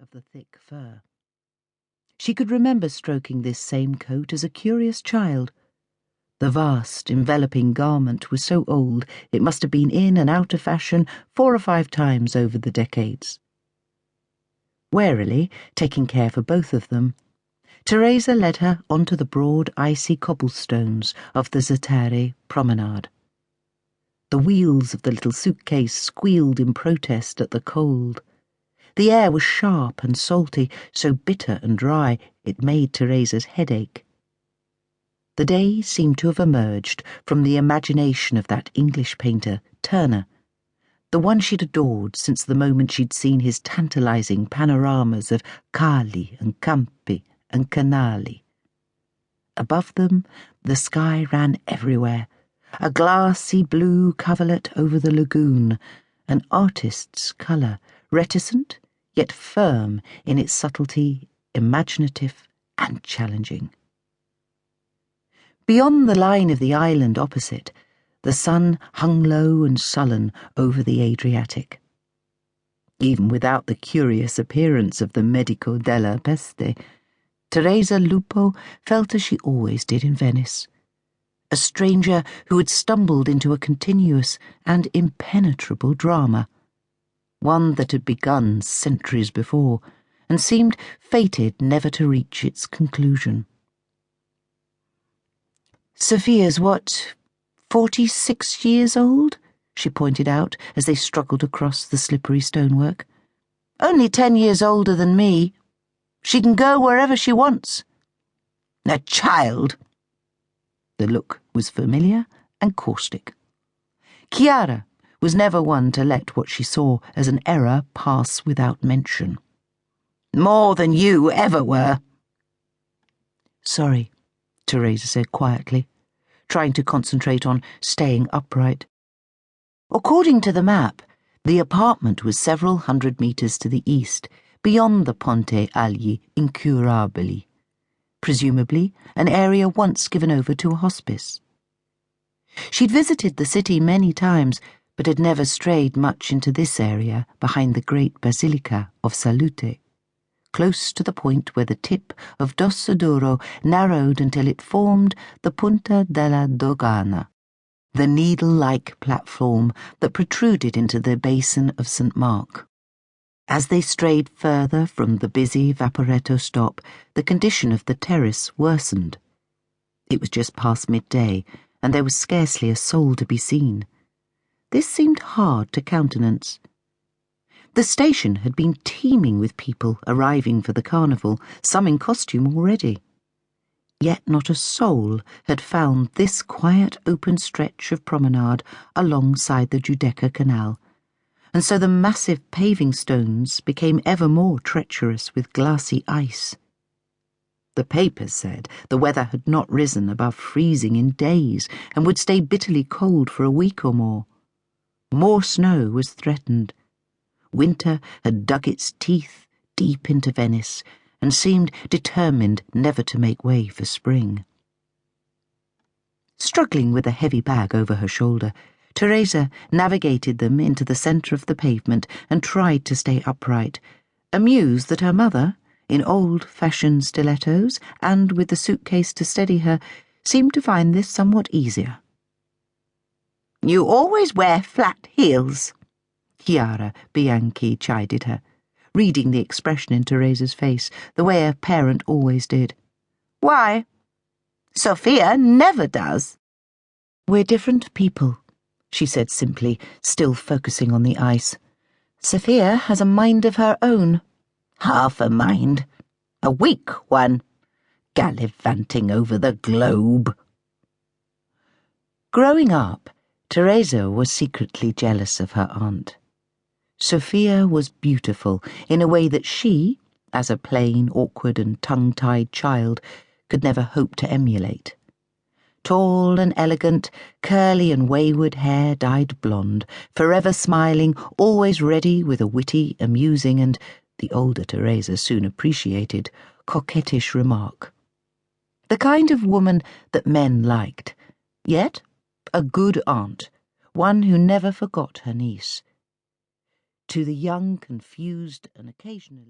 of the thick fur. She could remember stroking this same coat as a curious child. The vast, enveloping garment was so old it must have been in and out of fashion 4 or 5 times over the decades. Warily, taking care for both of them, Teresa led her onto the broad, icy cobblestones of the Zatari promenade. The wheels of the little suitcase squealed in protest at the cold. The air was sharp and salty, so bitter and dry it made Teresa's head ache. The day seemed to have emerged from the imagination of that English painter, Turner, the one she'd adored since the moment she'd seen his tantalizing panoramas of Cali and Campi and Canali. Above them, the sky ran everywhere, a glassy blue coverlet over the lagoon, an artist's colour, reticent yet firm in its subtlety, imaginative and challenging. Beyond the line of the island opposite, the sun hung low and sullen over the Adriatic. Even without the curious appearance of the Medico della Peste, Teresa Lupo felt as she always did in Venice, a stranger who had stumbled into a continuous and impenetrable drama, one that had begun centuries before and seemed fated never to reach its conclusion. "Sofia's what, 46 years old?" she pointed out as they struggled across the slippery stonework. "Only 10 years older than me. She can go wherever she wants." "A child!" The look was familiar and caustic. Chiara was never one to let what she saw as an error pass without mention. "More than you ever were." "Sorry," Teresa said quietly, trying to concentrate on staying upright. According to the map, the apartment was several 100 meters to the east, beyond the Ponte agli Incurabili, presumably an area once given over to a hospice. She'd visited the city many times, but had never strayed much into this area behind the great Basilica of Salute, close to the point where the tip of Dorsoduro narrowed until it formed the Punta della Dogana, the needle-like platform that protruded into the basin of St. Mark. As they strayed further from the busy Vaporetto stop, the condition of the terrace worsened. It was just past midday, and there was scarcely a soul to be seen. This seemed hard to countenance. The station had been teeming with people arriving for the Carnival, some in costume already. Yet not a soul had found this quiet open stretch of promenade alongside the Giudecca Canal, and so the massive paving stones became ever more treacherous with glassy ice. The papers said the weather had not risen above freezing in days and would stay bitterly cold for a week or more. More snow was threatened. Winter had dug its teeth deep into Venice and seemed determined never to make way for spring. Struggling with a heavy bag over her shoulder, Teresa navigated them into the centre of the pavement and tried to stay upright, amused that her mother, in old-fashioned stilettos and with the suitcase to steady her, seemed to find this somewhat easier. "You always wear flat heels," Chiara Bianchi chided her, reading the expression in Teresa's face, the way a parent always did. "Why? Sofia never does." "We're different people," she said simply, still focusing on the ice. "Sofia has a mind of her own." "Half a mind. A weak one. Gallivanting over the globe." Growing up, Teresa was secretly jealous of her aunt. Sofia was beautiful in a way that she, as a plain, awkward and tongue-tied child, could never hope to emulate. Tall and elegant, curly and wayward hair dyed blonde, forever smiling, always ready with a witty, amusing and, the older Teresa soon appreciated, coquettish remark. The kind of woman that men liked, yet a good aunt, one who never forgot her niece. To the young, confused, and occasionally